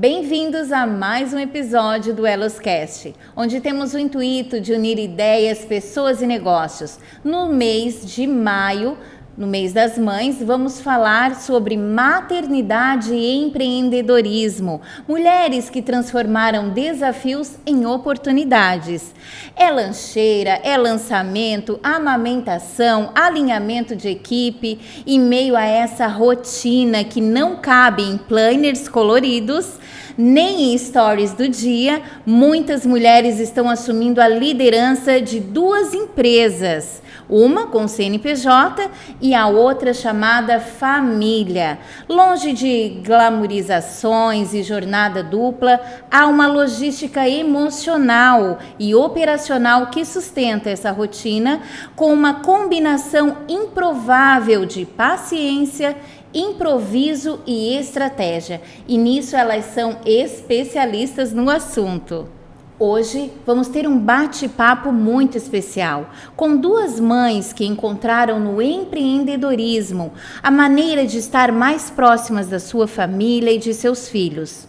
Bem-vindos a mais um episódio do Eloscast, onde temos o intuito de unir ideias, pessoas e negócios. No mês de maio, no mês das mães, vamos falar sobre maternidade e empreendedorismo. Mulheres que transformaram desafios em oportunidades. É lancheira, é lançamento, amamentação, alinhamento de equipe. Em meio a essa rotina que não cabe em planners coloridos, nem em stories do dia, muitas mulheres estão assumindo a liderança de duas empresas. Uma com CNPJ e a outra chamada família. Longe de glamourizações e jornada dupla, há uma logística emocional e operacional que sustenta essa rotina com uma combinação improvável de paciência, improviso e estratégia. E nisso elas são especialistas no assunto. Hoje vamos ter um bate-papo muito especial com duas mães que encontraram no empreendedorismo a maneira de estar mais próximas da sua família e de seus filhos.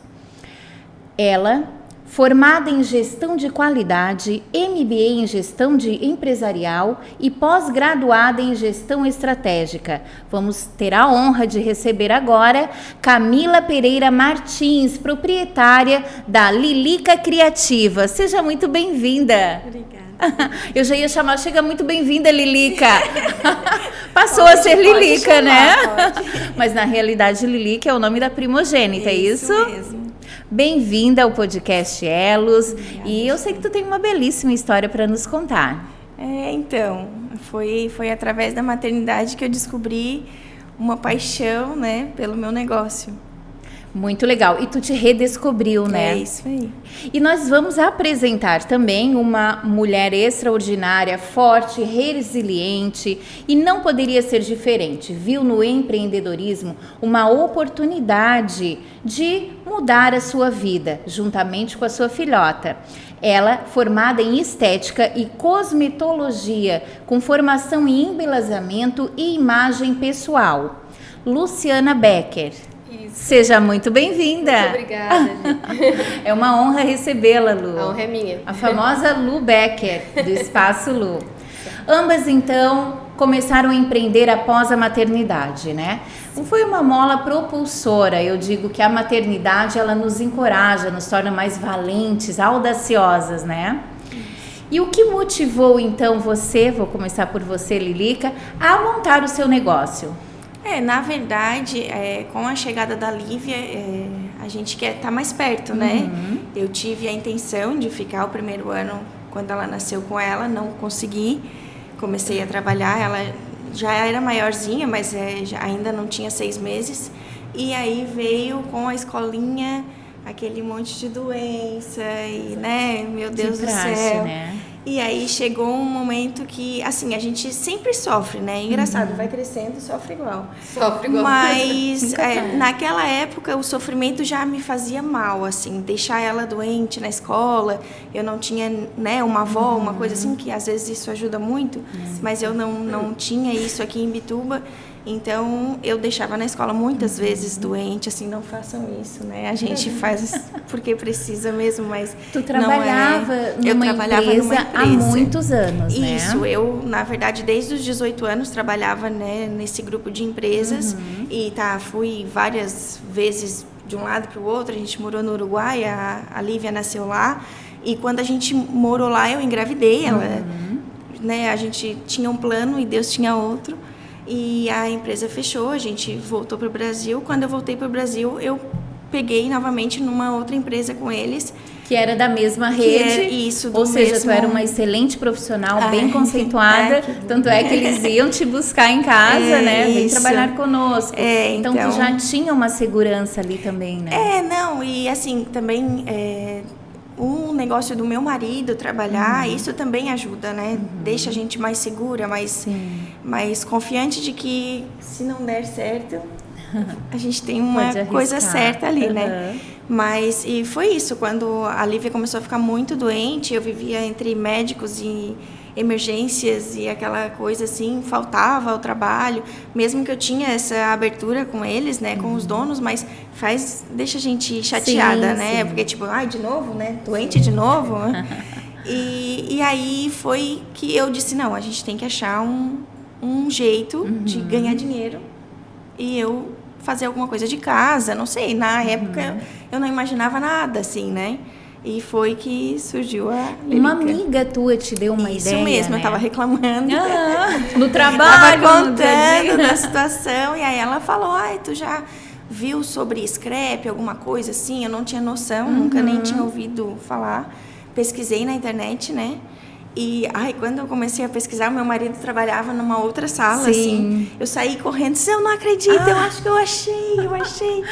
Ela, formada em gestão de qualidade, MBA em gestão de empresarial e pós-graduada em gestão estratégica. Vamos ter a honra de receber agora Camila Pereira Martins, proprietária da Lilica Criativa. Seja muito bem-vinda. Obrigada. Eu já ia chamar, chega muito bem-vinda, Lilica. Passou a ser Lilica, né? Mas na realidade Lilica é o nome da primogênita, é isso? Isso mesmo. Bem-vinda ao podcast Elos. Obrigada. E eu sei que tu tem uma belíssima história para nos contar. Então, foi através da maternidade que eu descobri uma paixão, né, pelo meu negócio. Muito legal. E tu te redescobriu, né? É isso aí. E nós vamos apresentar também uma mulher extraordinária, forte, resiliente e não poderia ser diferente. Viu no empreendedorismo uma oportunidade de mudar a sua vida, juntamente com a sua filhota. Ela, formada em estética e cosmetologia, com formação em embelezamento e imagem pessoal. Luciana Becker. Isso. Seja muito bem-vinda. Muito obrigada, gente. É uma honra recebê-la, Lu. A honra é minha. A famosa Lu Becker, do Espaço Lu. Ambas, então, começaram a empreender após a maternidade, né? Não foi uma mola propulsora. Eu digo que a maternidade, ela nos encoraja, nos torna mais valentes, audaciosas, né? E o que motivou, então, você, vou começar por você, Lilica, a montar o seu negócio? Na verdade, com a chegada da Lívia, a gente quer estar mais perto, né? Eu tive a intenção de ficar o primeiro ano, quando ela nasceu com ela, não consegui. Comecei a trabalhar, ela já era maiorzinha, mas ainda não tinha 6 meses. E aí veio com a escolinha, aquele monte de doença e, né, meu Deus do céu. Né? E aí chegou um momento que, assim, a gente sempre sofre, né? Engraçado, vai crescendo e sofre igual. Sofre igual. Mas naquela época o sofrimento já me fazia mal, assim, deixar ela doente na escola. Eu não tinha, né, uma avó, uma coisa assim, que às vezes isso ajuda muito, mas eu não tinha isso aqui em Bituba. Então, eu deixava na escola muitas vezes doente, assim, não façam isso, né? A gente faz porque precisa mesmo, mas tu trabalhava numa empresa há muitos anos, né? Isso, eu, na verdade, desde os 18 anos trabalhava, né, nesse grupo de empresas e fui várias vezes de um lado para o outro. A gente morou no Uruguai, a Lívia nasceu lá e quando a gente morou lá eu engravidei, ela, né, a gente tinha um plano e Deus tinha outro. E a empresa fechou, a gente voltou para o Brasil. Quando eu voltei para o Brasil, eu peguei novamente numa outra empresa com eles. Que era da mesma rede. Isso, ou seja, tu era uma excelente profissional, bem conceituada. Tanto é que eles iam te buscar em casa, né? Vem trabalhar conosco. Então, tu já tinha uma segurança ali também, né? E assim, também... o negócio do meu marido trabalhar, isso também ajuda, né? Deixa a gente mais segura, mais confiante de que se não der certo, a gente tem uma coisa certa ali, né? Mas, e foi isso, quando a Lívia começou a ficar muito doente, eu vivia entre médicos emergências e aquela coisa assim, faltava o trabalho, mesmo que eu tinha essa abertura com eles, né, com os donos, mas deixa a gente chateada, né, sim. porque tipo, ai, de novo, né, doente de novo. E aí foi que eu disse, não, a gente tem que achar um jeito de ganhar dinheiro e eu fazer alguma coisa de casa, não sei, na época eu não imaginava nada assim, né? E foi que surgiu a Lelica. Uma amiga tua te deu uma Isso ideia, mesmo, né? eu tava reclamando. No trabalho, Tava no dia a dia. contando da situação, e aí ela falou, ai, tu já viu sobre scrap, alguma coisa assim? Eu não tinha noção, nunca nem tinha ouvido falar. Pesquisei na internet, né? E, quando eu comecei a pesquisar, meu marido trabalhava numa outra sala, assim. Eu saí correndo, disse, eu não acredito, eu acho que eu achei.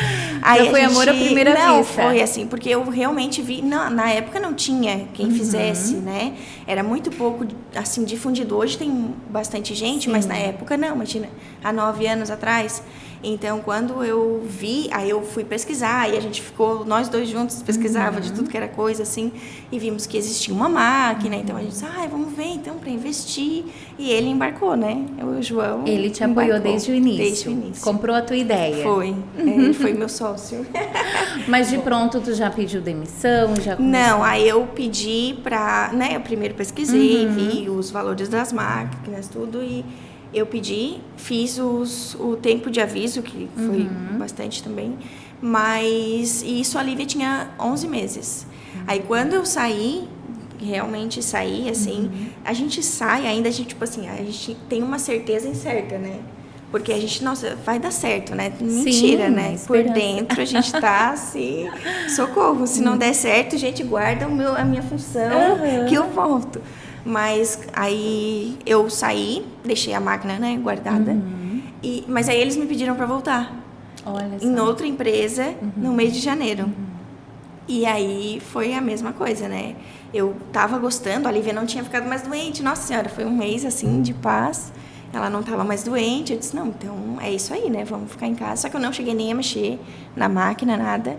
Aí já foi amor à primeira vista. Não, foi assim, porque eu realmente vi, na época não tinha quem fizesse, né? Era muito pouco, assim, difundido. Hoje tem bastante gente, mas na época não, imagina, há 9 anos atrás. Então, quando eu vi, aí eu fui pesquisar, e a gente ficou, nós dois juntos, pesquisava de tudo que era coisa, assim, e vimos que existia uma máquina, então a gente disse, vamos ver, então, para investir. E ele embarcou, né? O João Ele te apoiou desde o início. Desde o início. Comprou a tua ideia. Foi. Ele foi meu sócio. Mas de pronto, tu já pediu demissão? Já começou? Não, aí eu pedi para, né, eu primeiro pesquisei, vi os valores das máquinas, tudo, e eu pedi, fiz o tempo de aviso, que foi bastante também, mas isso a Lívia tinha 11 meses. Aí quando eu saí, realmente saí, assim, a gente sai ainda, a gente, tipo assim, a gente tem uma certeza incerta, né? Porque a gente, nossa, vai dar certo, né? Mentira, né? Por dentro a gente tá assim, socorro, se não der certo, a gente guarda a minha função, que eu volto. Mas aí eu saí, deixei a máquina, né, guardada. Mas aí eles me pediram para voltar. Olha só. Em outra empresa, no mês de janeiro. E aí foi a mesma coisa, né? Eu tava gostando, a Lívia não tinha ficado mais doente. Nossa Senhora, foi um mês assim de paz. Ela não tava mais doente. Eu disse, não, então é isso aí, né? Vamos ficar em casa. Só que eu não cheguei nem a mexer na máquina, nada.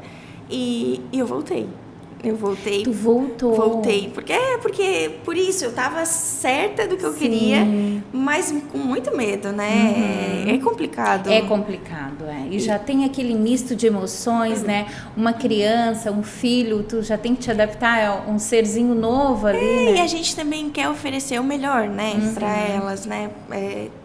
E eu voltei. Eu voltei. Tu voltou? Voltei. Porque por isso, eu tava certa do que eu queria, mas com muito medo, né? É complicado. É complicado, E já tem aquele misto de emoções, né? Uma criança, um filho, tu já tem que te adaptar a um serzinho novo ali, né? E a gente também quer oferecer o melhor, né? Pra elas, né?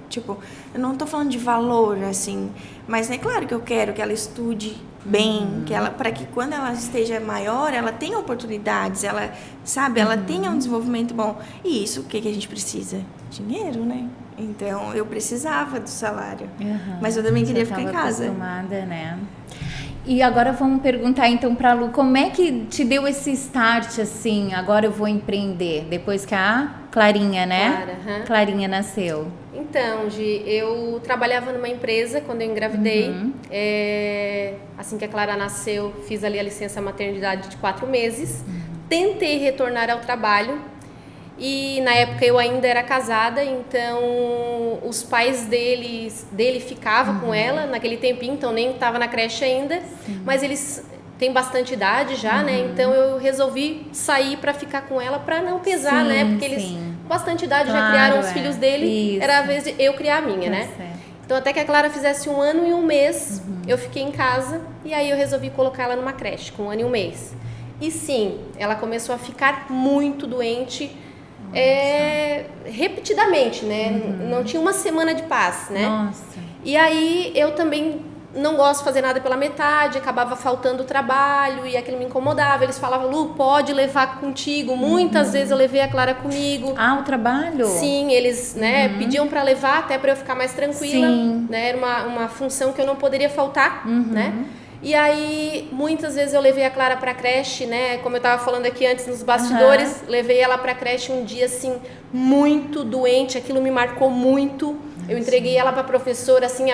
Tipo, eu não tô falando de valor, assim, mas é claro que eu quero que ela estude bem, para que quando ela esteja maior, ela tenha oportunidades, ela, sabe, ela tenha um desenvolvimento bom. E isso, o que a gente precisa? Dinheiro, né? Então, eu precisava do salário, mas eu também queria ficar em casa. Acostumada, né? E agora vamos perguntar então para a Lu, como é que te deu esse start assim, agora eu vou empreender, depois que a Clarinha, né? Clarinha nasceu. Então, Gi, eu trabalhava numa empresa quando eu engravidei. Assim que a Clara nasceu, fiz ali a licença maternidade de 4 meses. Tentei retornar ao trabalho e na época eu ainda era casada, então os pais dele ficavam com ela naquele tempinho, então nem estava na creche ainda, mas eles têm bastante idade já, né? Então eu resolvi sair para ficar com ela para não pesar, né? Porque eles com bastante idade já criaram os filhos dele, era a vez de eu criar a minha, né? Então até que a Clara fizesse 1 ano e 1 mês, eu fiquei em casa e aí eu resolvi colocar ela numa creche com 1 ano e 1 mês. E sim, ela começou a ficar muito doente, repetidamente, né? Não tinha uma semana de paz, né? Nossa. E aí eu também não gosto de fazer nada pela metade, acabava faltando trabalho e aquilo me incomodava. Eles falavam, Lu, pode levar contigo. Muitas vezes eu levei a Clara comigo. O trabalho? Sim, eles pediam para levar até para eu ficar mais tranquila. Né? Era uma função que eu não poderia faltar, né? E aí, muitas vezes eu levei a Clara pra creche, né? Como eu tava falando aqui antes nos bastidores, levei ela pra creche um dia, assim, muito doente. Aquilo me marcou muito. Eu entreguei ela pra professora, assim,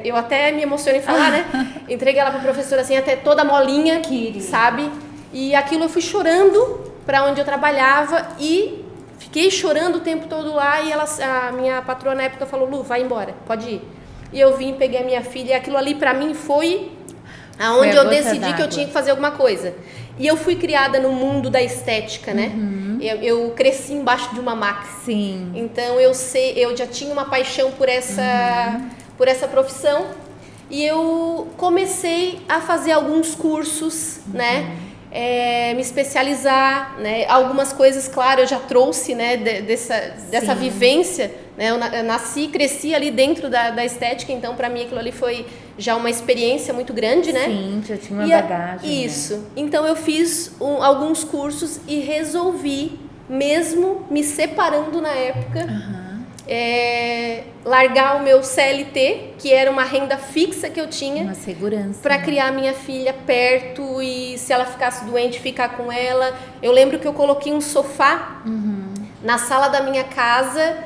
eu até me emocionei em falar, né? Entreguei ela pra professora, assim, até toda molinha, sabe? E aquilo eu fui chorando pra onde eu trabalhava e fiquei chorando o tempo todo lá. E a minha patroa na época falou, Lu, vai embora, pode ir. E eu vim, peguei a minha filha e aquilo ali pra mim foi aonde eu decidi que eu tinha que fazer alguma coisa. E eu fui criada no mundo da estética, né? Eu cresci embaixo de uma máquina. Sim. Então eu já tinha uma paixão por essa profissão e eu comecei a fazer alguns cursos, né? Me especializar, né? Algumas coisas, claro, eu já trouxe, né? Dessa vivência, né? Eu nasci, cresci ali dentro da estética, então para mim aquilo ali foi já uma experiência muito grande, né? Sim, já tinha uma bagagem. Isso. Né? Então eu fiz alguns cursos e resolvi, mesmo me separando na época, largar o meu CLT, que era uma renda fixa que eu tinha, uma segurança, para criar minha filha perto e se ela ficasse doente, ficar com ela. Eu lembro que eu coloquei um sofá na sala da minha casa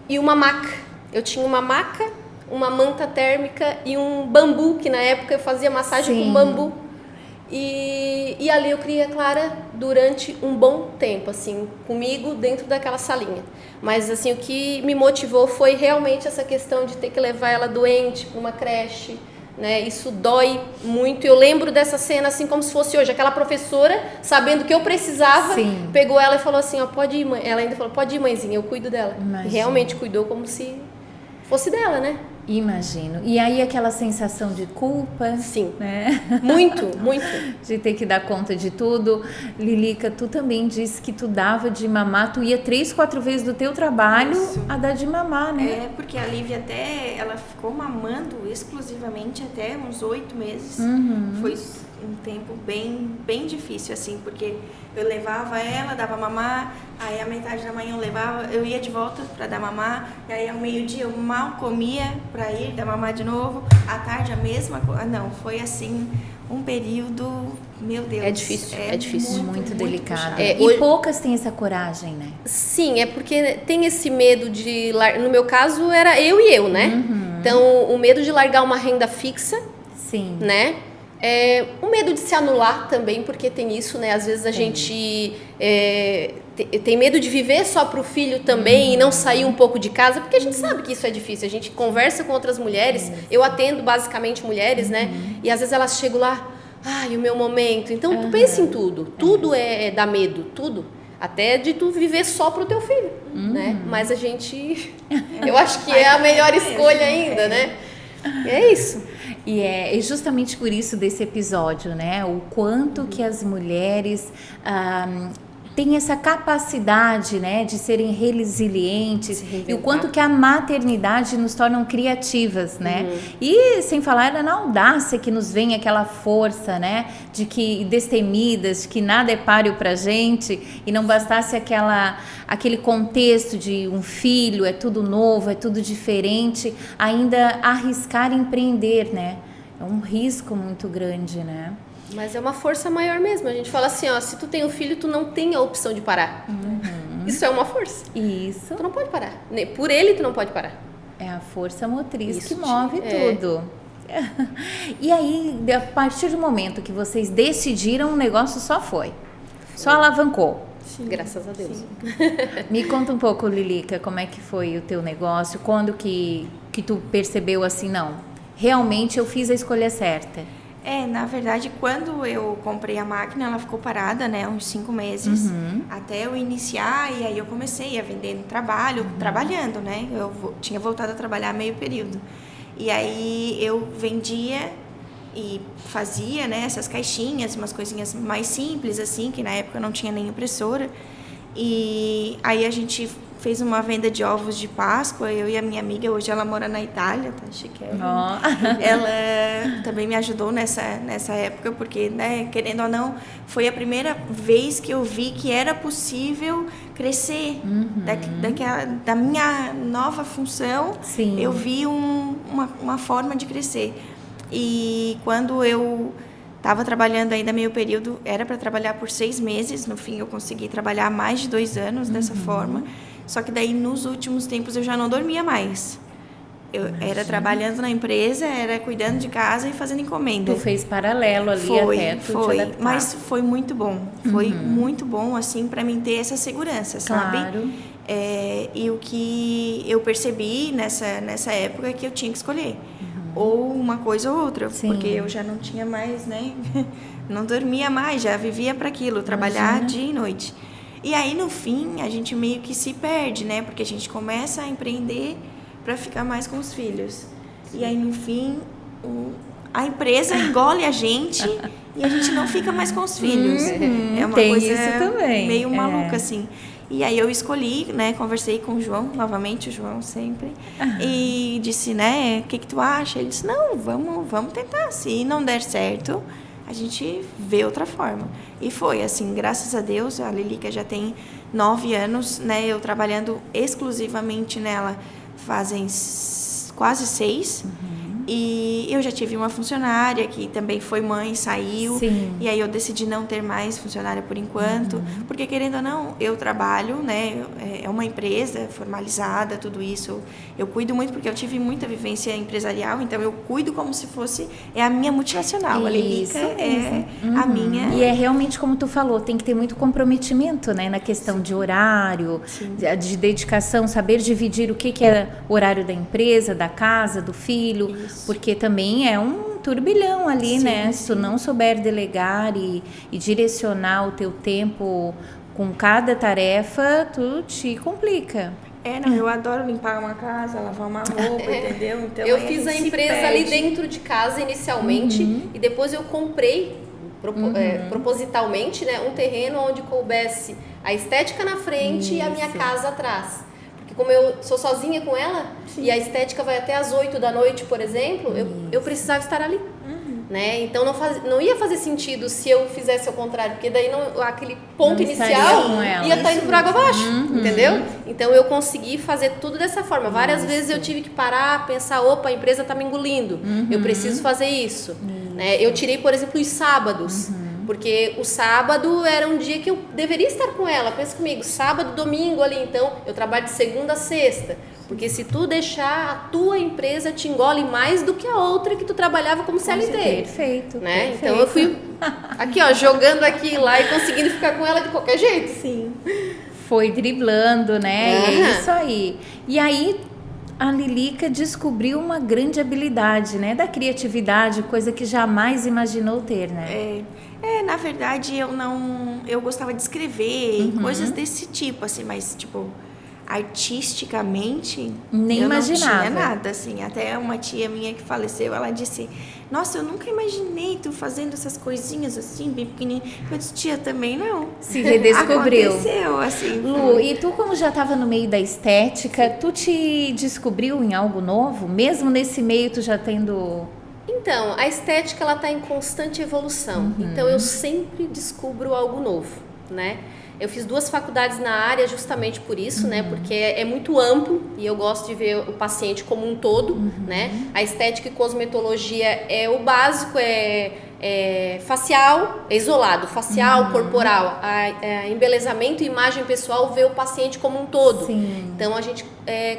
e uma maca. Eu tinha uma maca, uma manta térmica e um bambu, que na época eu fazia massagem com bambu. E ali eu criei a Clara durante um bom tempo, assim, comigo dentro daquela salinha. Mas, assim, o que me motivou foi realmente essa questão de ter que levar ela doente para uma creche, né? Isso dói muito. Eu lembro dessa cena, assim, como se fosse hoje. Aquela professora, sabendo que eu precisava, pegou ela e falou assim, ó, pode ir, mãe. Ela ainda falou, pode ir, mãezinha, eu cuido dela. Imagina. E realmente cuidou como se fosse dela, né? Imagino. E aí aquela sensação de culpa. Sim. Né? Muito, muito. De ter que dar conta de tudo. Lilica, tu também disse que tu dava de mamar, tu ia 3, 4 vezes do teu trabalho a dar de mamar, né? Porque a Lívia ela ficou mamando exclusivamente até uns 8 meses. Foi um tempo bem difícil, assim, porque eu levava ela, dava mamar, aí a metade da manhã eu ia de volta para dar mamar, e aí ao meio-dia eu mal comia para ir dar mamar de novo, à tarde a mesma coisa. Não, foi assim um período, meu Deus. É difícil, é difícil. Muito delicado. E hoje... poucas têm essa coragem, né? Sim, é porque tem esse medo de... No meu caso, era eu e eu, né? Então, o medo de largar uma renda fixa, né? O medo de se anular também, porque tem isso, né? Às vezes a gente tem medo de viver só pro filho também e não sair um pouco de casa, porque a gente sabe que isso é difícil. A gente conversa com outras mulheres, eu atendo basicamente mulheres, né? E às vezes elas chegam lá, o meu momento. Então, tu pensa em tudo. Tudo dá medo, tudo. Até de tu viver só pro teu filho, né? Mas a gente... eu acho que é a melhor escolha ainda, né? É isso. E é justamente por isso desse episódio, né? O quanto que as mulheres têm essa capacidade, né, de serem resilientes, e o quanto que a maternidade nos torna criativas, né? E sem falar na audácia que nos vem aquela força, né, de que destemidas, de que nada é páreo pra gente, e não bastasse aquele contexto de um filho, é tudo novo, é tudo diferente, ainda arriscar empreender, né? É um risco muito grande, né? Mas é uma força maior mesmo. A gente fala assim, ó, se tu tem um filho, tu não tem a opção de parar. Isso é uma força. Isso. Tu não pode parar. Por ele, tu não pode parar. É a força motriz que move tudo. E aí, a partir do momento que vocês decidiram, o negócio só foi. Só alavancou. Sim. Graças a Deus. Me conta um pouco, Lilica, como é que foi o teu negócio? Quando que tu percebeu assim, não, realmente eu fiz a escolha certa? Na verdade, quando eu comprei a máquina, ela ficou parada, né, uns 5 meses, até eu iniciar, e aí eu comecei a vender no trabalho, trabalhando, né, eu tinha voltado a trabalhar meio período, e aí eu vendia e fazia, né, essas caixinhas, umas coisinhas mais simples, assim, que na época não tinha nem impressora, e aí a gente fez uma venda de ovos de Páscoa, eu e a minha amiga, hoje ela mora na Itália, tá chiquérrima. Ela também me ajudou nessa época, porque, né, querendo ou não, foi a primeira vez que eu vi que era possível crescer. Da minha nova função, eu vi uma forma de crescer. E quando eu estava trabalhando ainda meio período, era para trabalhar por 6 meses, no fim eu consegui trabalhar mais de 2 anos dessa forma. Só que daí, nos últimos tempos, eu já não dormia mais. Eu era trabalhando na empresa, era cuidando de casa e fazendo encomenda. Tu fez paralelo ali até tu te adaptar. Mas foi muito bom. Foi muito bom, assim, para mim ter essa segurança, sabe? Claro. E o que eu percebi nessa época é que eu tinha que escolher. Ou uma coisa ou outra. Porque eu já não tinha mais, né? Não dormia mais, já vivia para aquilo, trabalhar dia e noite. E aí, no fim, a gente meio que se perde, né? Porque a gente começa a empreender para ficar mais com os filhos. E aí, no fim, a empresa engole a gente e a gente não fica mais com os filhos. É uma tem coisa isso também. meio maluca, assim. E aí eu escolhi, né, conversei com o João, novamente o João sempre, e disse, né, o que tu acha? Ele disse, não, vamos tentar, se não der certo, a gente vê outra forma. E foi, assim, graças a Deus, a Lilica já tem 9 anos, né, eu trabalhando exclusivamente nela fazem quase 6. E eu já tive uma funcionária que também foi mãe, saiu. Sim. E aí eu decidi não ter mais funcionária por enquanto. Porque, querendo ou não, eu trabalho, né? É uma empresa formalizada, tudo isso. Eu cuido muito porque eu tive muita vivência empresarial. Então, eu cuido como se fosse... É a minha multinacional. A Lilica é a minha... E é realmente como tu falou, tem que ter muito comprometimento, né? Na questão de horário, de dedicação, saber dividir o que é o horário da empresa, da casa, do filho... Isso. Porque também é um turbilhão ali, né? Se tu não souber delegar e direcionar o teu tempo com cada tarefa, tu te complica. Não, eu adoro limpar uma casa, lavar uma roupa, entendeu? Então, eu fiz a empresa ali dentro de casa inicialmente e depois eu comprei propositalmente, né, um terreno onde coubesse a estética na frente e a minha casa atrás. Como eu sou sozinha com ela, e a estética vai até às 8 da noite, por exemplo, eu precisava estar ali. Né? Então não ia fazer sentido se eu fizesse ao contrário, porque daí aquele ponto inicial ia estar indo por água abaixo, entendeu? Então eu consegui fazer tudo dessa forma. Várias vezes eu tive que parar, pensar, opa, a empresa está me engolindo, eu preciso fazer isso. Né? Eu tirei, por exemplo, os sábados. Porque o sábado era um dia que eu deveria estar com ela. Pensa comigo, sábado, domingo ali, então, eu trabalho de segunda a sexta. Porque se tu deixar, a tua empresa te engole mais do que a outra que tu trabalhava como CLT. Perfeito. Né? Então eu fui aqui, ó, jogando aqui lá e conseguindo ficar com ela de qualquer jeito. Sim. Foi driblando, né? E é isso aí. E aí... A Lilica descobriu uma grande habilidade, né? Da criatividade, coisa que jamais imaginou ter, né? Na verdade, eu gostava de escrever, coisas desse tipo, assim, mas, tipo, artisticamente, nem eu imaginava. Não tinha nada, assim. Até uma tia minha que faleceu, ela disse, nossa, eu nunca imaginei tu fazendo essas coisinhas assim, bem pequenininha. Eu disse, tia, também não. Se redescobriu. Aconteceu, assim. Lu, e tu como já estava no meio da estética, tu te descobriu em algo novo? Mesmo nesse meio tu já tendo... Então, a estética, ela tá em constante evolução. Então, eu sempre descubro algo novo, né? Eu fiz 2 faculdades na área justamente por isso, né? Porque é muito amplo e eu gosto de ver o paciente como um todo, né? A estética e cosmetologia é o básico, facial, isolado, facial, corporal. Embelezamento e imagem pessoal vê o paciente como um todo. Sim. Então, a gente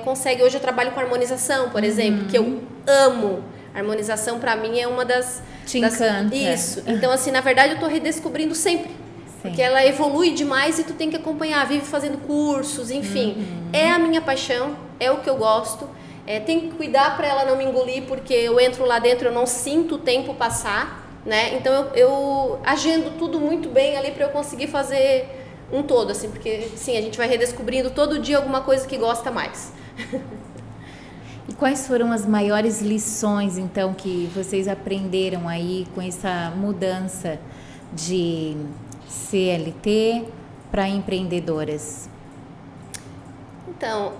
consegue... Hoje eu trabalho com harmonização, por exemplo, que eu amo. A harmonização, para mim, é uma das... Te encanta. Isso. Então, assim, na verdade, eu tô redescobrindo sempre. Porque ela evolui demais e tu tem que acompanhar, vive fazendo cursos, enfim. É a minha paixão, é o que eu gosto. Tem que cuidar para ela não me engolir, porque eu entro lá dentro, eu não sinto o tempo passar, né? Então eu agendo tudo muito bem ali para eu conseguir fazer um todo, assim, porque sim, a gente vai redescobrindo todo dia alguma coisa que gosta mais. E quais foram as maiores lições, então, que vocês aprenderam aí com essa mudança de CLT para empreendedoras? Então,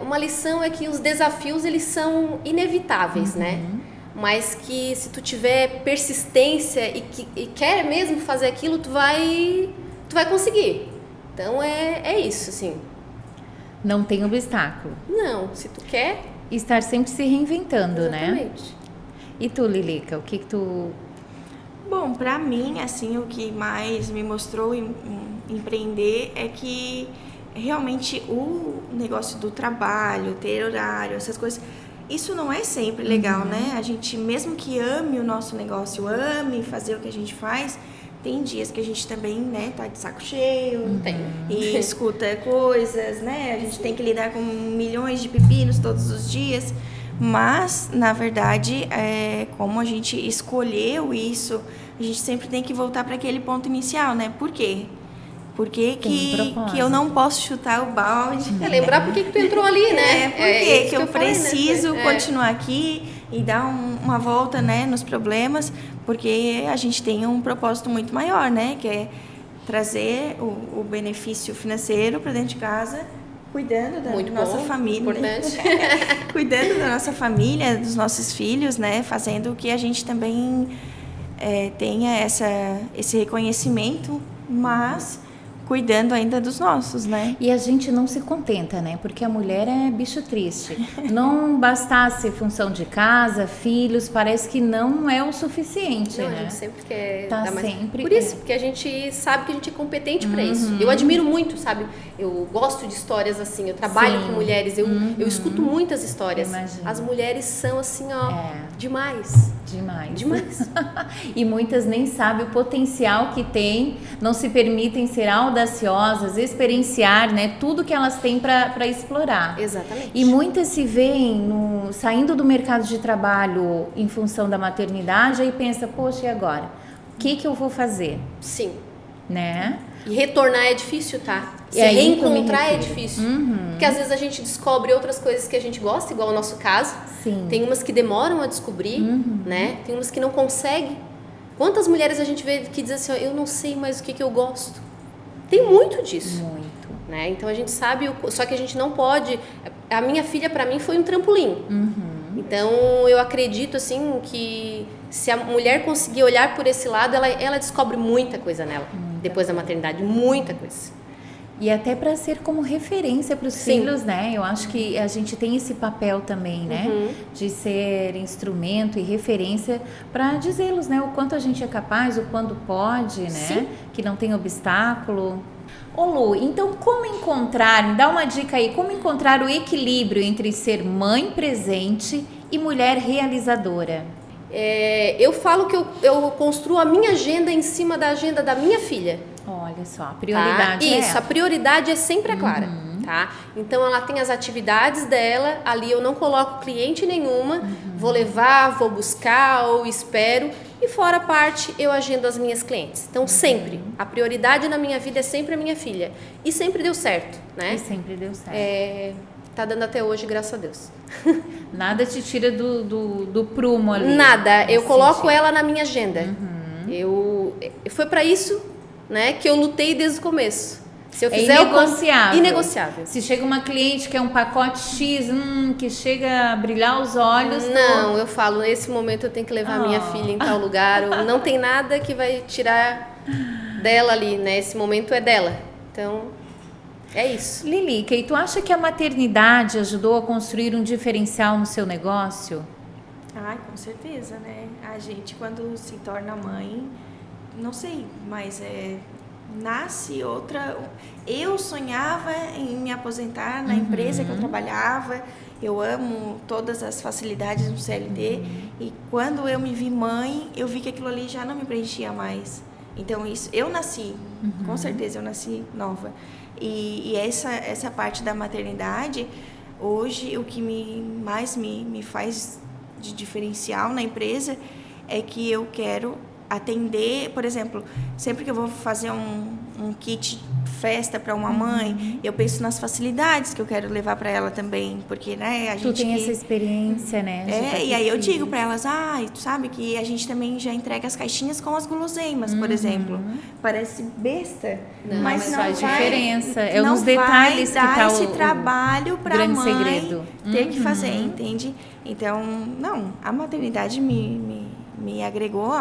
uma lição é que os desafios, eles são inevitáveis, né? Mas que se tu tiver persistência e quer mesmo fazer aquilo, tu vai conseguir. Então, é isso, assim. Não tem obstáculo. Não, se tu quer... Estar sempre se reinventando, exatamente. Né? E tu, Lilica, o que tu... Bom, pra mim, assim, o que mais me mostrou empreender é que realmente o negócio do trabalho, ter horário, essas coisas, isso não é sempre legal, né? A gente, mesmo que ame o nosso negócio, ame fazer o que a gente faz, tem dias que a gente também, né, tá de saco cheio e escuta coisas, né? A gente tem que lidar com milhões de pepinos todos os dias. Mas, na verdade, como a gente escolheu isso, a gente sempre tem que voltar para aquele ponto inicial, né? Por quê? Por que que eu não posso chutar o balde? Lembrar por que tu entrou ali, né? Por que eu preciso continuar aqui e dar uma volta, né, nos problemas, porque a gente tem um propósito muito maior, né, que é trazer o benefício financeiro para dentro de casa, cuidando da nossa família. Importante. Cuidando da nossa família, dos nossos filhos, né, fazendo que a gente também tenha esse reconhecimento, mas cuidando ainda dos nossos, né? E a gente não se contenta, né? Porque a mulher é bicho triste. Não bastasse função de casa, filhos, parece que não é o suficiente, não, né? A gente sempre quer tá dar mais. sempre. Por isso, porque a gente sabe que a gente é competente para isso. Eu admiro muito, sabe? Eu gosto de histórias assim, eu trabalho com mulheres, eu escuto muitas histórias. As mulheres são assim, ó, demais. Demais. E muitas nem sabem o potencial que tem, não se permitem ser audaciosas, experienciar, né, tudo que elas têm para explorar. Exatamente. E muitas se veem saindo do mercado de trabalho em função da maternidade e pensa, poxa, e agora? O que eu vou fazer? Sim. Né? E retornar é difícil, tá? Se aí reencontrar é difícil. Porque às vezes a gente descobre outras coisas que a gente gosta, igual o nosso caso. Sim. Tem umas que demoram a descobrir, né? Tem umas que não conseguem. Quantas mulheres a gente vê que dizem assim, ó, eu não sei mais o que eu gosto. Tem muito disso. Muito. Né? Então a gente sabe, só que a gente não pode... A minha filha, para mim, foi um trampolim. Então eu acredito, assim, que se a mulher conseguir olhar por esse lado, ela descobre muita coisa nela. Depois da maternidade, muita coisa. E até para ser como referência para os filhos, né? Eu acho que a gente tem esse papel também, né? De ser instrumento e referência para dizê-los, né? O quanto a gente é capaz, o quanto pode, né? Sim. Que não tem obstáculo. Ô Lu, então como encontrar, me dá uma dica aí, como encontrar o equilíbrio entre ser mãe presente e mulher realizadora? Eu falo que eu construo a minha agenda em cima da agenda da minha filha. Olha só, a prioridade tá? Isso, a prioridade é sempre a Clara, tá? Então ela tem as atividades dela, ali eu não coloco cliente nenhuma, vou levar, vou buscar ou espero, e fora a parte eu agendo as minhas clientes. Então sempre, a prioridade na minha vida é sempre a minha filha. E sempre deu certo, né? E sempre deu certo. Tá dando até hoje, graças a Deus. Nada te tira do prumo ali. Nada, eu coloco ela na minha agenda. Foi para isso, né, que eu lutei desde o começo. Se eu fizer inegociável. Inegociável. Se chega uma cliente que é um pacote X, que chega a brilhar os olhos... Não, eu falo, nesse momento eu tenho que levar minha filha em tal lugar. Ou não tem nada que vai tirar dela ali, né? Esse momento é dela. Então... é isso. Lilica, e tu acha que a maternidade ajudou a construir um diferencial no seu negócio? Ai, com certeza, né? A gente, quando se torna mãe, não sei, mas nasce outra... Eu sonhava em me aposentar na empresa que eu trabalhava, eu amo todas as facilidades do CLT, e quando eu me vi mãe, eu vi que aquilo ali já não me preenchia mais. Então, isso, eu nasci, com certeza eu nasci nova. E essa parte da maternidade, hoje, o que mais me faz de diferencial na empresa é que eu quero atender, por exemplo, sempre que eu vou fazer um kit festa para uma mãe, eu penso nas facilidades que eu quero levar para ela também, porque, né, a gente... Tu tem essa experiência, né? E aí eu digo para elas, tu sabe que a gente também já entrega as caixinhas com as guloseimas, por exemplo. Parece besta, mas não faz vai, diferença. É não nos detalhes vai dar que tá esse trabalho para a mãe segredo. ter que fazer, entende? Então, não, a maternidade me agregou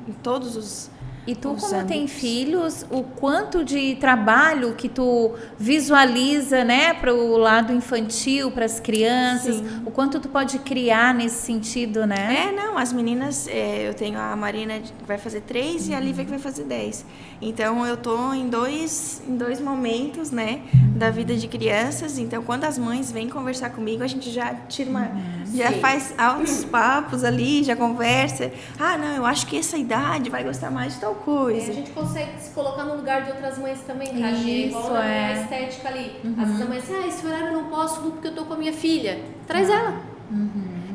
em todos os... E tu, como tem filhos, o quanto de trabalho que tu visualiza, né, para o lado infantil, para as crianças, o quanto tu pode criar nesse sentido, né? Não, as meninas, eu tenho a Marina que vai fazer 3 e a Lívia que vai fazer 10. Então, eu tô em dois momentos, né, da vida de crianças. Então, quando as mães vêm conversar comigo, a gente já tira já faz altos papos ali, já conversa. Não, eu acho que essa idade vai gostar mais de tal coisa. A gente consegue se colocar no lugar de outras mães também, tá? Isso, a estética ali. Às vezes a mãe diz, esse horário eu não posso porque eu tô com a minha filha. Traz ela.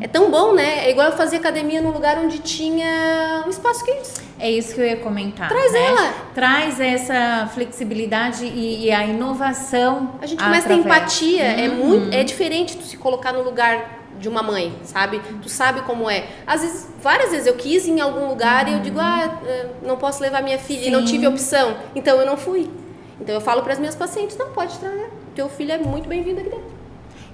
É tão bom, né? É igual eu fazer academia num lugar onde tinha um espaço kids. É isso que eu ia comentar. Traz ela. Traz essa flexibilidade e a inovação. A gente começa a ter empatia. É diferente tu se colocar no lugar de uma mãe, sabe? Tu sabe como é. Às vezes, várias vezes eu quis ir em algum lugar e eu digo, não posso levar minha filha e não tive opção. Então eu não fui. Então eu falo para as minhas pacientes, não pode trazer. Teu filho é muito bem-vindo aqui dentro.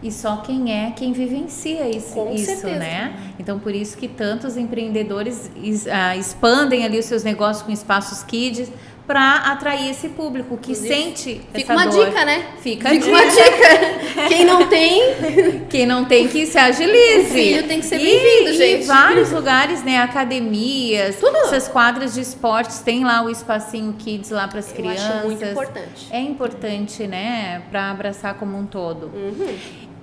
E só quem vivencia isso, certeza. Né? Então, por isso que tantos empreendedores expandem ali os seus negócios com espaços kids para atrair esse público que sente Fica essa uma dor. dica, né? Fica uma dica. Quem não tem que se agilize. O filho tem que ser bem-vindo, gente. E vários lugares, né? Academias, tudo. Essas quadras de esportes, tem lá o espacinho kids lá para as crianças. Acho muito importante. É importante, né? Para abraçar como um todo.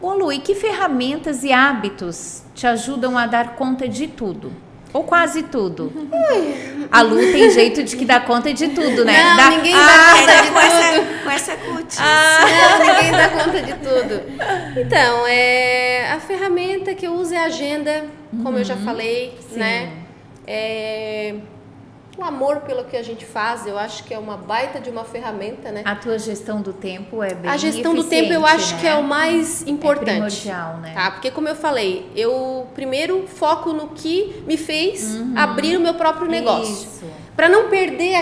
Ô Lu, e que ferramentas e hábitos te ajudam a dar conta de tudo? Ou quase tudo? A Lu tem jeito de que dá conta de tudo, né? Não, ninguém dá conta de tudo. Com essa cutis. Não, ninguém dá conta de tudo. Então, a ferramenta que eu uso é a agenda, como eu já falei, né? O amor pelo que a gente faz, eu acho que é uma baita de uma ferramenta, né? A tua gestão do tempo é bem A gestão do tempo eu acho que é o mais importante. É primordial, né? Tá? Porque como eu falei, eu primeiro foco no que me fez abrir o meu próprio negócio. Para não perder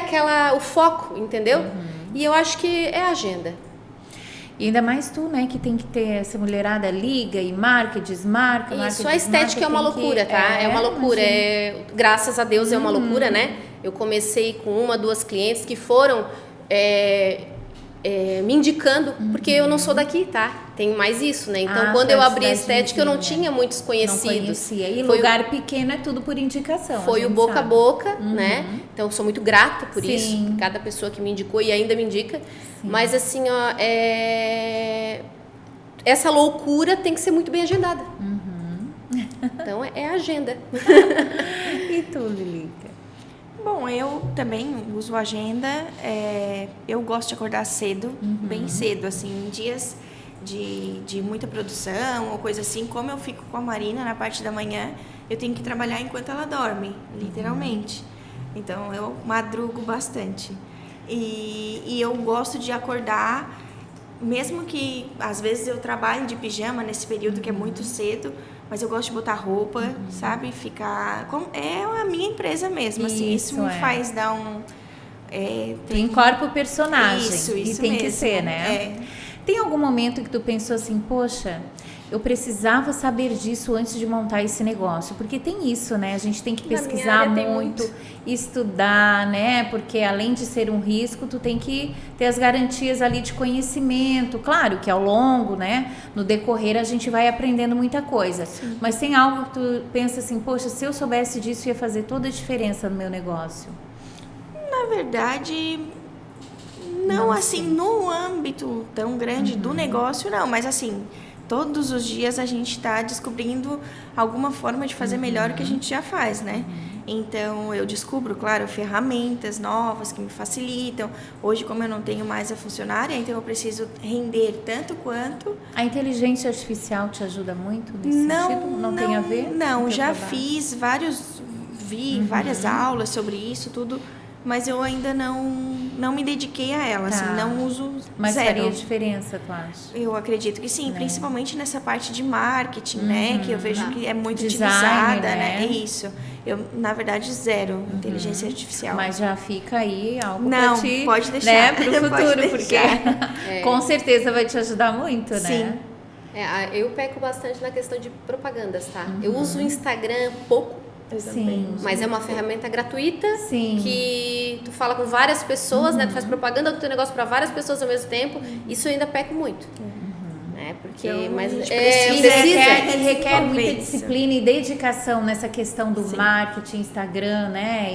o foco, entendeu? E eu acho que é a agenda. E ainda mais tu, né, que tem que ter essa mulherada liga e marca, desmarca. Isso, a estética é uma loucura, tá? É uma loucura. Graças a Deus é uma loucura, né? Eu comecei com 1, 2 clientes que foram me indicando, porque eu não sou daqui, tá? Tem mais isso, né? Então, quando eu abri a estética, eu não tinha muitos conhecidos. Não conhecia. E lugar pequeno é tudo por indicação. Foi o boca a boca, né? Então, eu sou muito grata por isso, por cada pessoa que me indicou e ainda me indica. Mas, assim, ó, essa loucura tem que ser muito bem agendada. Então, é a agenda. E tu, Lilica? Bom, eu também uso agenda. Eu gosto de acordar cedo, bem cedo, assim, em dias de muita produção ou coisa assim. Como eu fico com a Marina na parte da manhã, eu tenho que trabalhar enquanto ela dorme, literalmente. Então, eu madrugo bastante. E eu gosto de acordar, mesmo que às vezes eu trabalhe de pijama nesse período que é muito cedo, mas eu gosto de botar roupa, sabe? Ficar... É a minha empresa mesmo, assim. Isso me faz dar um... Tu incorpora o personagem. Isso e tem mesmo, que ser, né? Tem algum momento que tu pensou assim, poxa, eu precisava saber disso antes de montar esse negócio? Porque tem isso, né? A gente tem que pesquisar muito, estudar, né? Porque além de ser um risco, tu tem que ter as garantias ali de conhecimento. Claro que ao longo, né? No decorrer a gente vai aprendendo muita coisa. Sim. Mas tem algo que tu pensa assim, poxa, se eu soubesse disso ia fazer toda a diferença no meu negócio? Na verdade... Não, assim, no âmbito tão grande do negócio, não. Mas, assim, todos os dias a gente está descobrindo alguma forma de fazer melhor o que a gente já faz, né? Então, eu descubro, claro, ferramentas novas que me facilitam. Hoje, como eu não tenho mais a funcionária, então eu preciso render tanto quanto... A inteligência artificial te ajuda muito nesse sentido? Não tem a ver? Não, já fiz várias aulas sobre isso, tudo... Mas eu ainda não me dediquei a ela, assim, não uso Mas zero. faria diferença, tu acha? Eu acredito que sim, principalmente nessa parte de marketing, né? Que eu vejo que é muito Design, utilizada, né? É isso. Eu, na verdade, zero inteligência artificial. Mas já fica aí algo pra ti, pode deixar. Né? Pro futuro, porque É. com certeza vai te ajudar muito, né? Sim. Eu peco bastante na questão de propagandas, tá? Eu uso o Instagram pouco, Sim. mas é uma ferramenta gratuita. Sim. Que tu fala com várias pessoas, né? Tu faz propaganda do teu negócio para várias pessoas ao mesmo tempo. Isso eu ainda peco muito. Né? Porque, Então, mas a gente requer muita disciplina e dedicação nessa questão do marketing, Instagram, né?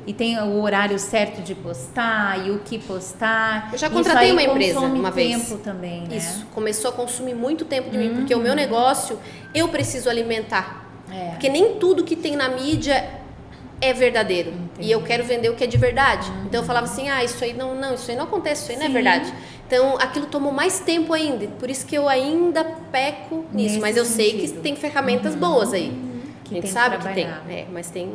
E tem o horário certo de postar e o que postar. Eu já contratei uma empresa uma vez. Tempo também, né? Isso começou a consumir muito tempo de mim, porque o meu negócio eu preciso alimentar. Porque nem tudo que tem na mídia é verdadeiro. E eu quero vender o que é de verdade. Então eu falava assim, isso aí isso aí não acontece, isso aí não é verdade. Então aquilo tomou mais tempo ainda. Por isso que eu ainda peco nisso. Mas eu sei que tem ferramentas boas aí. A gente tem sabe que que tem, trabalhar. mas tem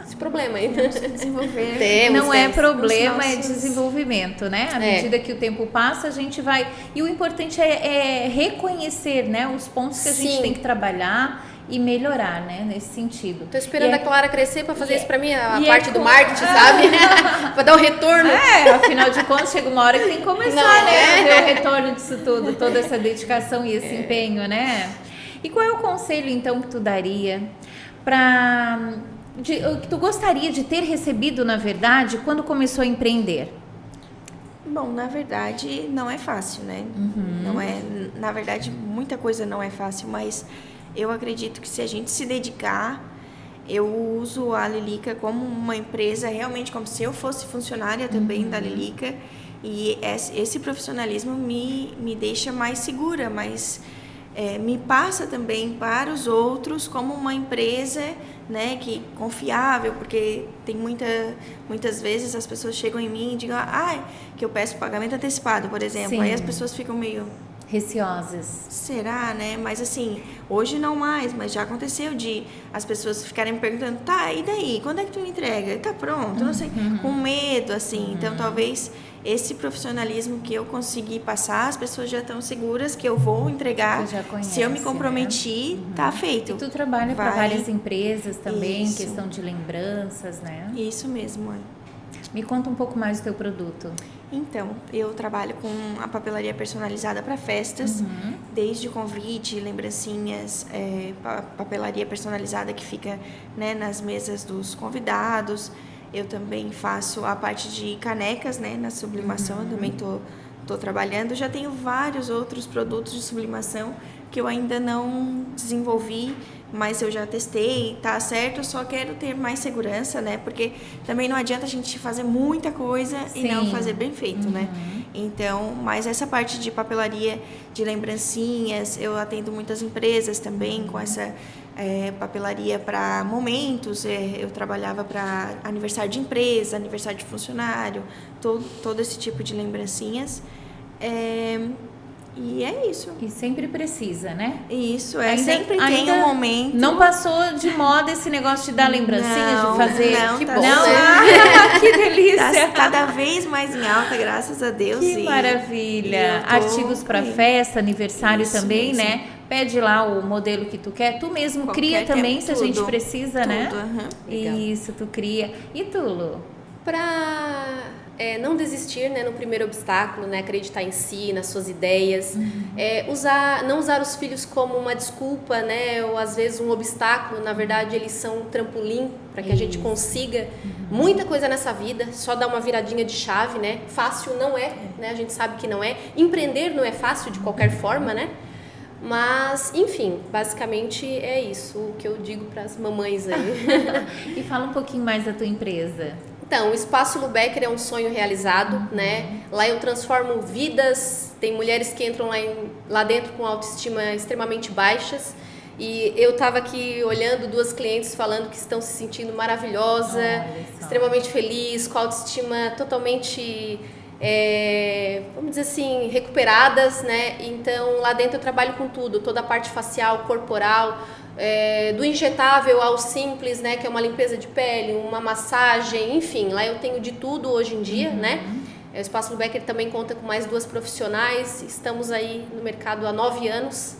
esse problema aí. Desenvolver. Não é temos. problema, é nossos- desenvolvimento, né? À medida que o tempo passa, a gente vai... E o importante é reconhecer, né, os pontos que a gente Sim. tem que trabalhar e melhorar, né, nesse sentido. Tô esperando E a Clara crescer para fazer isso para mim, a e parte é do com- marketing, sabe? Para dar o retorno. Afinal de contas, chega uma hora que tem que começar, Não, né? A ver o retorno disso tudo, toda essa dedicação e esse empenho, né? E qual é o conselho, então, que tu daria que tu gostaria de ter recebido, na verdade, quando começou a empreender? Bom, na verdade, não é fácil, né? Não é, na verdade, muita coisa não é fácil, mas eu acredito que se a gente se dedicar, eu uso a Lilica como uma empresa, realmente como se eu fosse funcionária também da Lilica, e esse profissionalismo me deixa mais segura, me passa também para os outros como uma empresa, né, que confiável, porque tem muitas vezes as pessoas chegam em mim e digam, que eu peço pagamento antecipado, por exemplo, Sim. aí as pessoas ficam meio... Receosas. Será, né? Mas assim, hoje não mais, mas já aconteceu de as pessoas ficarem me perguntando, tá, e daí? Quando é que tu me entrega? Tá pronto? Não sei, com medo, assim. Então, talvez esse profissionalismo que eu consegui passar, as pessoas já estão seguras que eu vou entregar. Você já conhece, se eu me né? comprometi, tá feito. E tu trabalha para Vai. várias empresas também, Isso. questão de lembranças, né? Isso mesmo, Me conta um pouco mais do teu produto. Então, eu trabalho com a papelaria personalizada para festas, desde convite, lembrancinhas, papelaria personalizada que fica, né, nas mesas dos convidados. Eu também faço a parte de canecas, né, na sublimação, eu também tô trabalhando. Já tenho vários outros produtos de sublimação que eu ainda não desenvolvi, mas eu já testei, tá certo, eu só quero ter mais segurança, né? Porque também não adianta a gente fazer muita coisa e não Sim. fazer bem feito, né? Então, mas essa parte de papelaria, de lembrancinhas, eu atendo muitas empresas também com essa papelaria para momentos, eu trabalhava para aniversário de empresa, aniversário de funcionário, todo esse tipo de lembrancinhas. E é isso. E sempre precisa, né? Isso, sempre tem ainda um momento. Não passou de moda esse negócio de dar lembrancinhas, Não, de fazer. não, Que tá bom, não. né? Que delícia! Tá cada vez mais em alta, graças a Deus. Que maravilha! e eu tô Artigos para aí. festa, aniversário Isso também, mesmo. né? Pede lá o modelo que tu quer. Tu mesmo Qualquer cria também, tempo, se a gente tudo, precisa, né? tudo, aham. Legal. Isso, tu cria. E tu, Lu? Para não desistir, né, no primeiro obstáculo, né, acreditar em si, nas suas ideias, não usar os filhos como uma desculpa, né, ou às vezes um obstáculo. Na verdade, eles são um trampolim para que a gente consiga muita coisa nessa vida. Só dar uma viradinha de chave, né? Fácil não é, né? A gente sabe que não é. Empreender não é fácil de qualquer forma, né? Mas, enfim, basicamente é isso o que eu digo para as mamães aí. E fala um pouquinho mais da tua empresa. Então, o Espaço Lubecker é um sonho realizado, né? Lá eu transformo vidas, tem mulheres que entram lá dentro com autoestima extremamente baixas. E eu estava aqui olhando 2 clientes falando que estão se sentindo maravilhosa, Olha só. extremamente feliz, com a autoestima totalmente, vamos dizer assim, recuperadas, né? Então, lá dentro eu trabalho com tudo, toda a parte facial, corporal, do injetável ao simples, né, que é uma limpeza de pele, uma massagem, enfim, lá eu tenho de tudo hoje em dia, né? O Espaço Lubecker também conta com mais 2 profissionais, estamos aí no mercado há 9 anos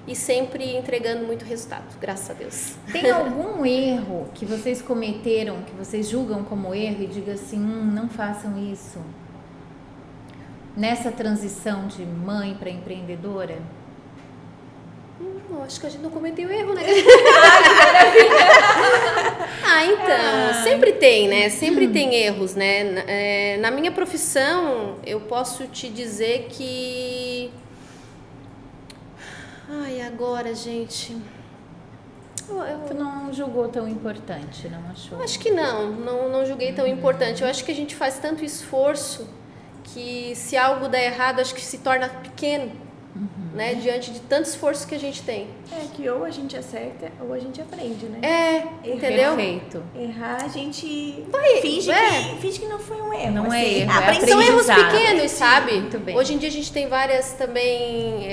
e sempre entregando muito resultado, graças a Deus. Tem algum erro que vocês cometeram, que vocês julgam como erro e digam assim, não façam isso? Nessa transição de mãe para empreendedora? Acho que a gente não cometeu erro, né? Então, sempre tem, né? Sempre tem erros, né? Na minha profissão, eu posso te dizer que... agora, gente... Tu não julgou tão importante, não achou? Eu acho que não julguei tão importante. Eu acho que a gente faz tanto esforço que se algo der errado, acho que se torna pequeno, né? Diante de tanto esforço que a gente tem. Que ou a gente acerta ou a gente aprende, né? Entendeu? Perfeito. Errar, a gente finge que não foi um erro. Não é assim. erro, é São erros aprendizado. pequenos, sabe? Muito bem. Hoje em dia a gente tem várias também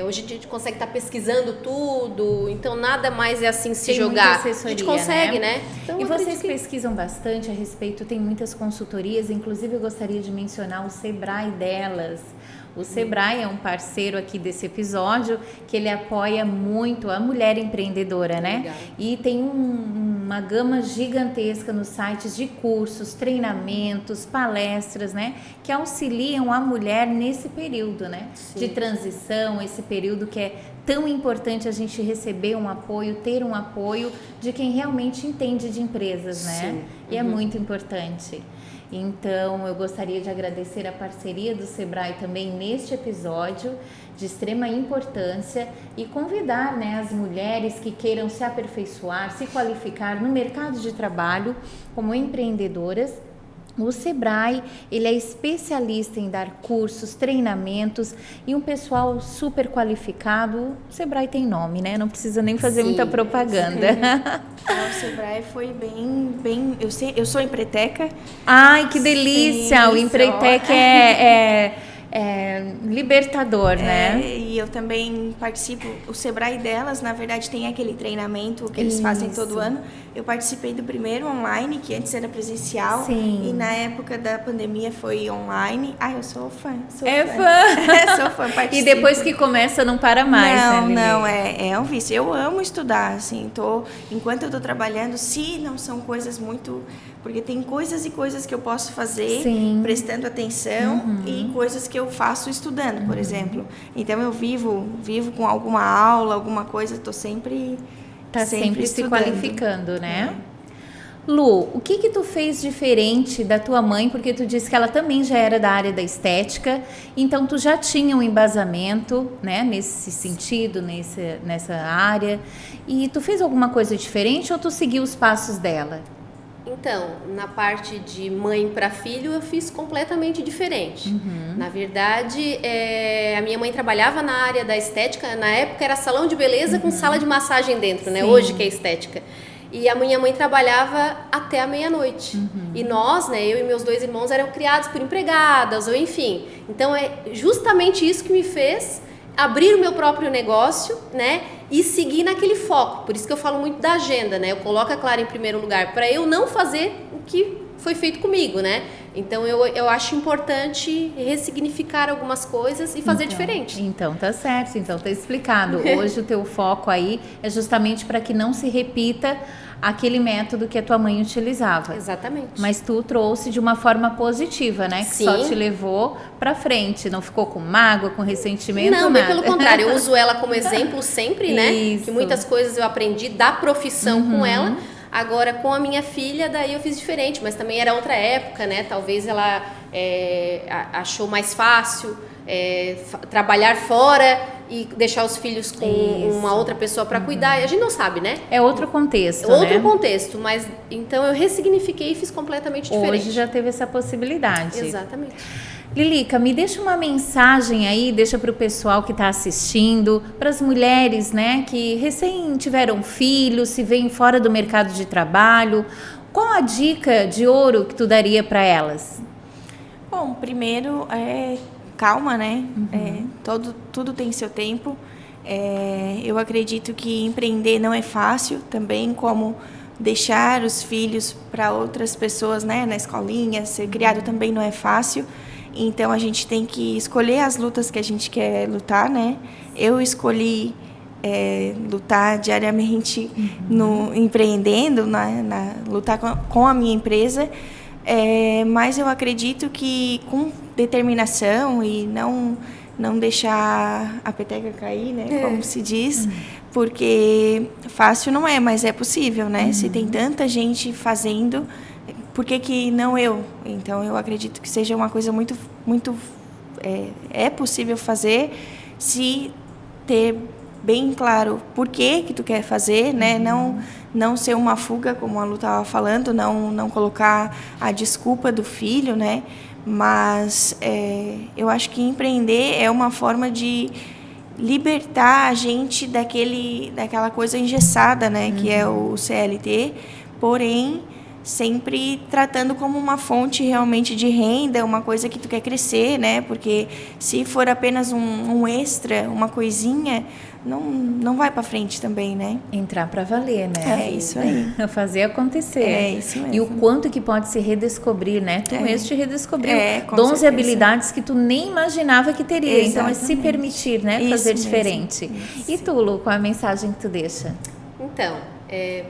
Hoje a gente consegue estar pesquisando tudo, então nada mais é assim se Tem jogar. muita assessoria, a gente consegue, né? Então, E eu vocês acredito que... pesquisam bastante a respeito, tem muitas consultorias, inclusive eu gostaria de mencionar o Sebrae delas. O Sebrae é um parceiro aqui desse episódio, que ele apoia muito a mulher empreendedora, né? Legal. E tem uma gama gigantesca nos sites de cursos, treinamentos, palestras, né? Que auxiliam a mulher nesse período, né? Sim. De transição, esse período que é tão importante a gente receber um apoio, ter um apoio de quem realmente entende de empresas, né? Sim. E é muito importante. Então, eu gostaria de agradecer a parceria do Sebrae também neste episódio, de extrema importância, e convidar, né, as mulheres que queiram se aperfeiçoar, se qualificar no mercado de trabalho como empreendedoras. O Sebrae, ele é especialista em dar cursos, treinamentos e um pessoal super qualificado. O Sebrae tem nome, né? Não precisa nem fazer muita propaganda. O Sebrae foi bem... Eu sou empreiteca. Ai, que delícia! Sim, O Empretec é libertador, né? E eu também participo, o Sebrae delas, na verdade, tem aquele treinamento que eles fazem todo ano. Eu participei do primeiro online, que antes era presencial. Sim. E na época da pandemia foi online. Ai, eu sou fã. Sou fã, participo. E depois que começa, não para mais, né, Lili? Não, é um vício. Eu amo estudar, assim, enquanto eu tô trabalhando, se não são coisas muito... Porque tem coisas e coisas que eu posso fazer prestando atenção e coisas que eu faço estudando, por exemplo. Então, eu vivo com alguma aula, alguma coisa, estou sempre sempre se estudando. Qualificando, né? Lu, o que tu fez diferente da tua mãe? Porque tu disse que ela também já era da área da estética, então tu já tinha um embasamento, né, nesse sentido, nessa área. E tu fez alguma coisa diferente ou tu seguiu os passos dela? Então, na parte de mãe para filho, eu fiz completamente diferente. Na verdade, a minha mãe trabalhava na área da estética. Na época era salão de beleza com sala de massagem dentro, né? Hoje que é estética. E a minha mãe trabalhava até a meia-noite. E nós, né, eu e meus 2 irmãos, eram criados por empregadas, ou enfim. Então, é justamente isso que me fez abrir o meu próprio negócio, né, e seguir naquele foco. Por isso que eu falo muito da agenda, né? Eu coloco a Clara em primeiro lugar, para eu não fazer o que foi feito comigo, né? Então, eu acho importante ressignificar algumas coisas e fazer diferente. Então, tá certo. Então, tá explicado. Hoje, o teu foco aí é justamente para que não se repita aquele método que a tua mãe utilizava. Exatamente. Mas tu trouxe de uma forma positiva, né? Que Sim. só te levou pra frente. Não ficou com mágoa, com ressentimento, não, nada. bem pelo contrário. Eu uso ela como exemplo sempre, né? Isso. Que muitas coisas eu aprendi da profissão com ela. Agora, com a minha filha, daí eu fiz diferente. Mas também era outra época, né? Talvez ela achou mais fácil trabalhar fora e deixar os filhos com uma outra pessoa para cuidar. A gente não sabe, né? É outro contexto, Outro contexto, mas então eu ressignifiquei e fiz completamente diferente. Hoje já teve essa possibilidade. Exatamente. Lilica, me deixa uma mensagem aí, deixa para o pessoal que está assistindo, para as mulheres, né, que recém tiveram filhos, se veem fora do mercado de trabalho. Qual a dica de ouro que tu daria para elas? Bom, primeiro calma, né? Tudo tem seu tempo. Eu acredito que empreender não é fácil também, como deixar os filhos para outras pessoas, né, na escolinha, ser criado também não é fácil. Então, a gente tem que escolher as lutas que a gente quer lutar, né? Eu escolhi lutar diariamente empreendendo, lutar com a minha empresa, mas eu acredito que com determinação e não deixar a peteca cair, né? Como se diz, porque fácil não é, mas é possível, né? Se tem tanta gente fazendo... Por que não eu? Então, eu acredito que seja uma coisa muito, muito... É possível fazer se ter bem claro por que tu quer fazer, né? Não ser uma fuga, como a Lu estava falando, não colocar a desculpa do filho, né? Mas eu acho que empreender é uma forma de libertar a gente daquela coisa engessada, né? Que é o CLT, porém... sempre tratando como uma fonte realmente de renda, uma coisa que tu quer crescer, né? Porque se for apenas um extra, uma coisinha, não vai para frente também, né? Entrar para valer, né? É isso aí. Fazer acontecer. É isso mesmo. E o quanto que pode se redescobrir, né? Tu mesmo te redescobriu com dons certeza. e habilidades que tu nem imaginava que teria. Então é se Exatamente. permitir, né? Isso Fazer mesmo. diferente. Isso. E tu, Lu, qual é a mensagem que tu deixa? Então,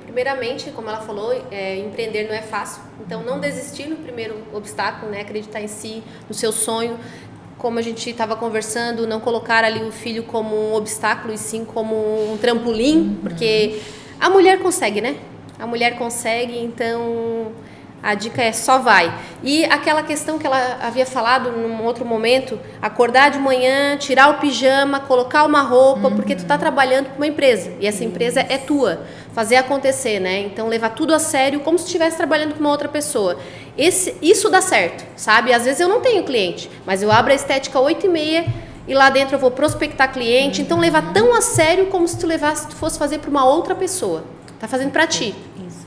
primeiramente, como ela falou, empreender não é fácil. Então, não desistir no primeiro obstáculo, né? Acreditar em si, no seu sonho. Como a gente estava conversando, não colocar ali o filho como um obstáculo e sim como um trampolim, porque a mulher consegue, né? A mulher consegue, então a dica é só vai. E aquela questão que ela havia falado num outro momento, acordar de manhã, tirar o pijama, colocar uma roupa, porque tu tá trabalhando para uma empresa e essa empresa é tua. Fazer acontecer, né? Então levar tudo a sério como se estivesse trabalhando com uma outra pessoa. Isso dá certo, sabe? Às vezes eu não tenho cliente, mas eu abro a estética 8h30 e lá dentro eu vou prospectar cliente. Então levar tão a sério como se tu fosse fazer para uma outra pessoa. Tá fazendo para ti,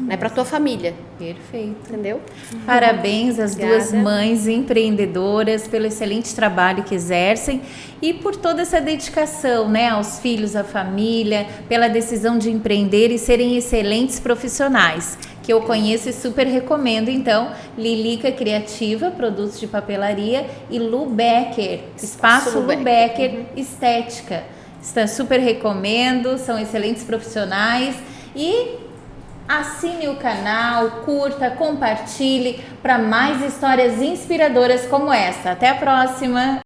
né? Para tua família. Perfeito. Entendeu? Parabéns às duas Obrigada. mães empreendedoras pelo excelente trabalho que exercem e por toda essa dedicação, né, aos filhos, à família, pela decisão de empreender e serem excelentes profissionais, que eu conheço e super recomendo. Então, Lilica Criativa, produtos de papelaria, e Lu Becker, Espaço Lu Becker Estética. Super recomendo, são excelentes profissionais. E assine o canal, curta, compartilhe para mais histórias inspiradoras como essa. Até a próxima!